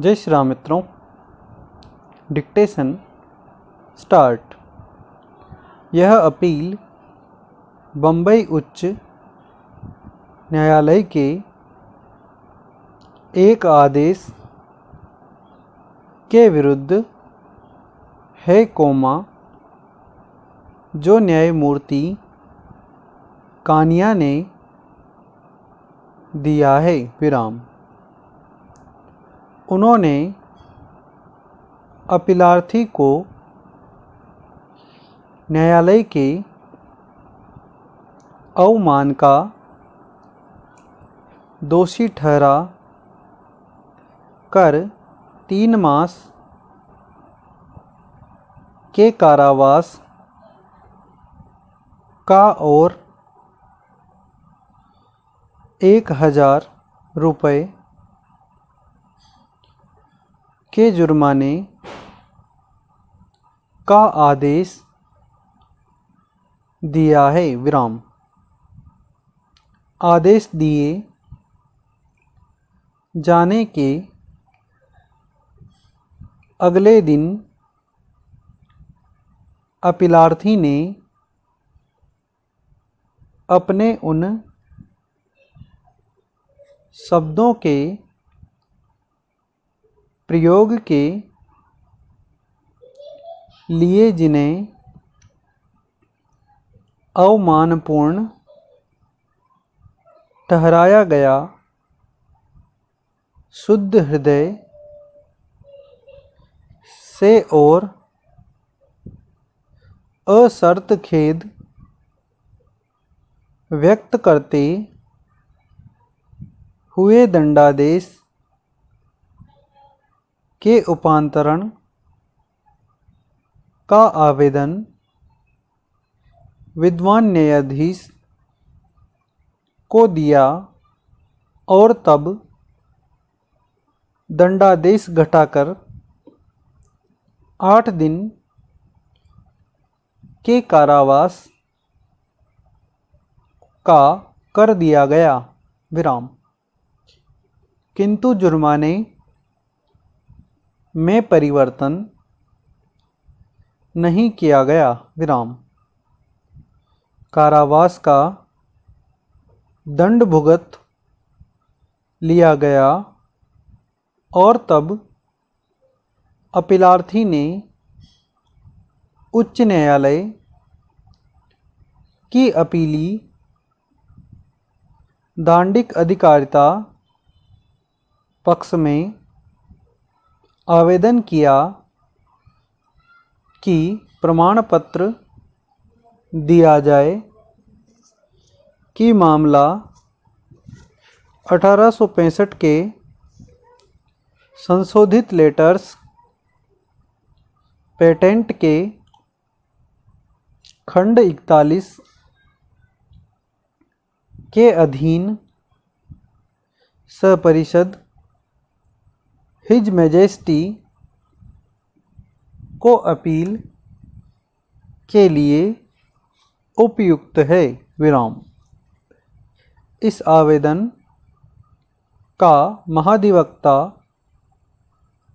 जय श्री राम मित्रों। Dictation start. यह अपील बम्बई उच्च न्यायालय के एक आदेश के विरुद्ध है, जो न्यायमूर्ति कानिया ने दिया है, विराम। उन्होंने अपीलार्थी को न्यायालय के अवमान का दोषी ठहरा कर 3 मास के कारावास का और 1000 रुपये के जुर्माने का आदेश दिया है, विराम। आदेश दिए जाने के अगले दिन अपीलार्थी ने अपने उन शब्दों के प्रयोग के लिए जिन्हें अवमानपूर्ण ठहराया गया, शुद्ध हृदय से और असर्त खेद व्यक्त करते हुए दंडादेश के उपांतरण का आवेदन विद्वान न्यायाधीश को दिया और तब दंडादेश घटाकर 8 दिन के कारावास का कर दिया गया, विराम। किंतु जुर्माने में परिवर्तन नहीं किया गया, विराम। कारावास का दंड भुगत लिया गया और तब अपीलार्थी ने उच्च न्यायालय की अपीली दांडिक अधिकारिता पक्ष में आवेदन किया कि प्रमाण पत्र दिया जाए कि मामला 1865 के संशोधित लेटर्स पेटेंट के खंड 41 के अधीन सपरिषद हिज मैजेस्टी को अपील के लिए उपयुक्त है, विराम। इस आवेदन का महाधिवक्ता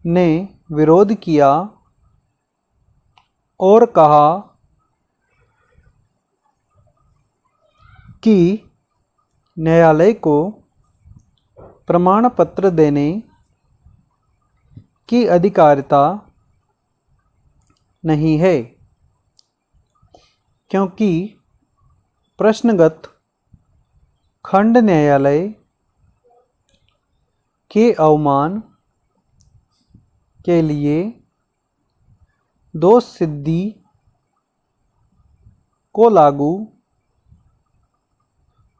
ने विरोध किया और कहा कि न्यायालय को प्रमाण पत्र देने की अधिकारिता नहीं है, क्योंकि प्रश्नगत खंड न्यायालय के अवमान के लिए दोष सिद्धि को लागू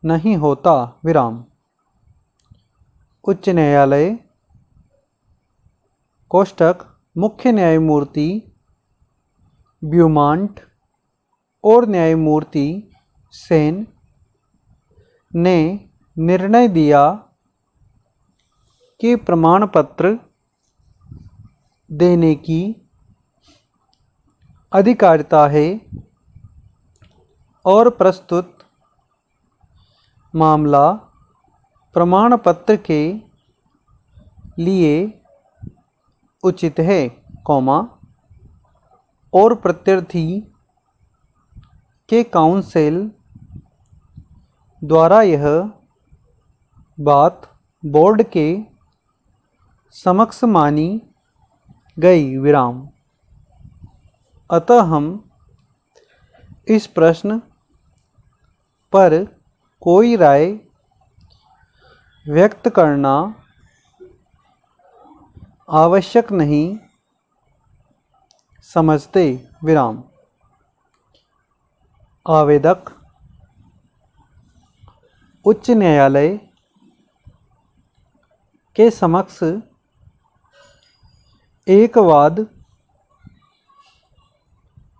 नहीं होता, विराम। उच्च न्यायालय कोष्टक मुख्य न्यायमूर्ति ब्यूमांट और न्यायमूर्ति सेन ने निर्णय दिया कि प्रमाण पत्र देने की अधिकारिता है और प्रस्तुत मामला प्रमाण पत्र के लिए उचित है, कौमा, और प्रत्यार्थी के काउंसिल द्वारा यह बात बोर्ड के समक्ष मानी गई, विराम। अतः हम इस प्रश्न पर कोई राय व्यक्त करना आवश्यक नहीं समझते, विराम। आवेदक उच्च न्यायालय के समक्ष एक वाद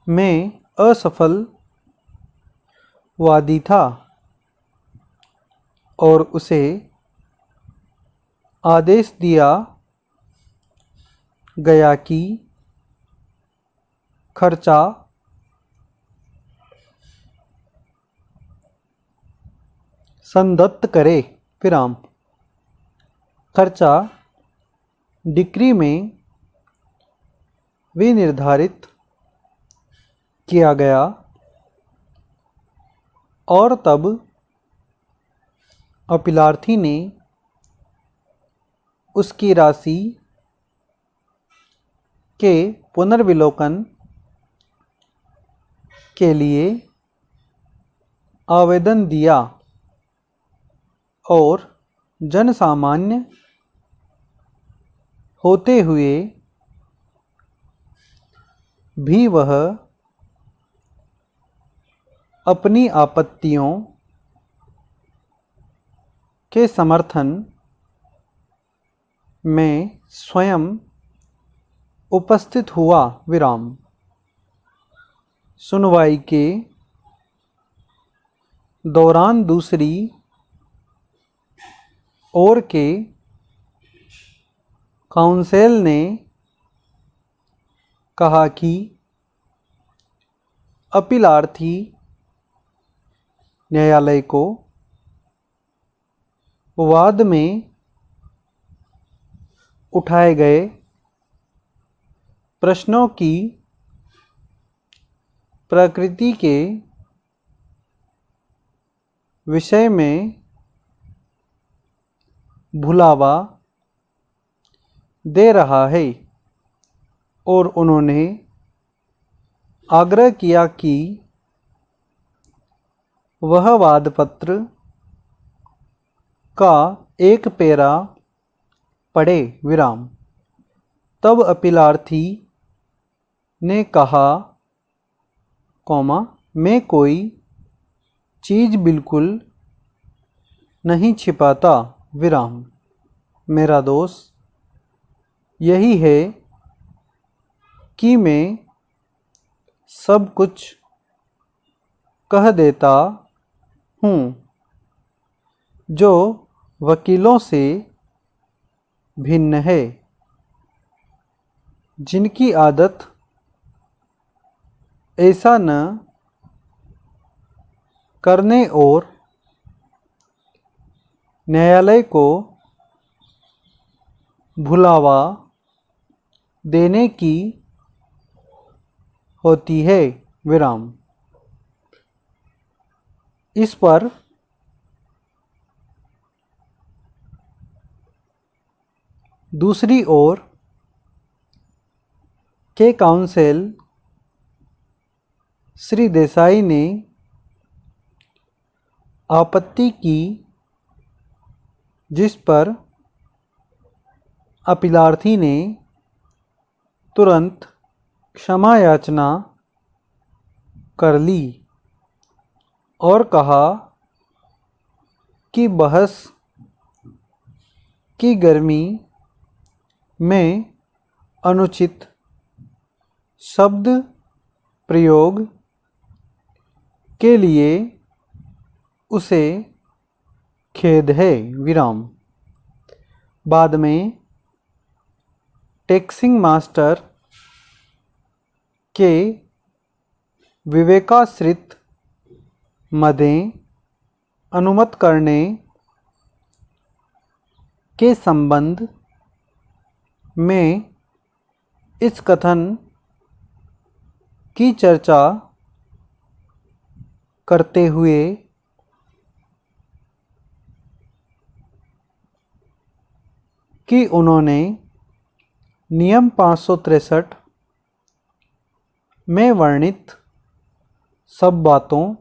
में असफल वादी था और उसे आदेश दिया गया कि खर्चा संदत्त करे, विराम। खर्चा डिक्री में विनिर्धारित किया गया और तब अपीलार्थी ने उसकी राशि के पुनर्विलोकन के लिए आवेदन दिया और जनसामान्य होते हुए भी वह अपनी आपत्तियों के समर्थन में स्वयं उपस्थित हुआ, विराम। सुनवाई के दौरान दूसरी ओर के काउंसिल ने कहा कि अपीलार्थी न्यायालय को वाद में उठाए गए प्रश्नों की प्रकृति के विषय में भुलावा दे रहा है और उन्होंने आग्रह किया कि वह वादपत्र का एक पैरा पढ़े, विराम। तब अपीलार्थी ने कहा, कौमा, मैं कोई चीज़ बिल्कुल नहीं छिपाता, विराम। मेरा दोष यही है कि मैं सब कुछ कह देता हूँ जो वकीलों से भिन्न है, जिनकी आदत ऐसा न करने और न्यायालय को भुलावा देने की होती है, विराम। इस पर दूसरी ओर के काउंसिल श्री देसाई ने आपत्ति की, जिस पर अपीलार्थी ने तुरंत क्षमा याचना कर ली और कहा कि बहस की गर्मी में अनुचित शब्द प्रयोग के लिए उसे खेद है, विराम। बाद में टैक्सिंग मास्टर के विवेकाश्रित मदें अनुमत करने के संबंध में इस कथन की चर्चा करते हुए कि उन्होंने नियम 563 में वर्णित सब बातों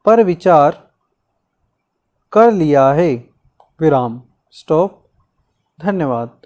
पर विचार कर लिया है। विराम। स्टॉप। धन्यवाद।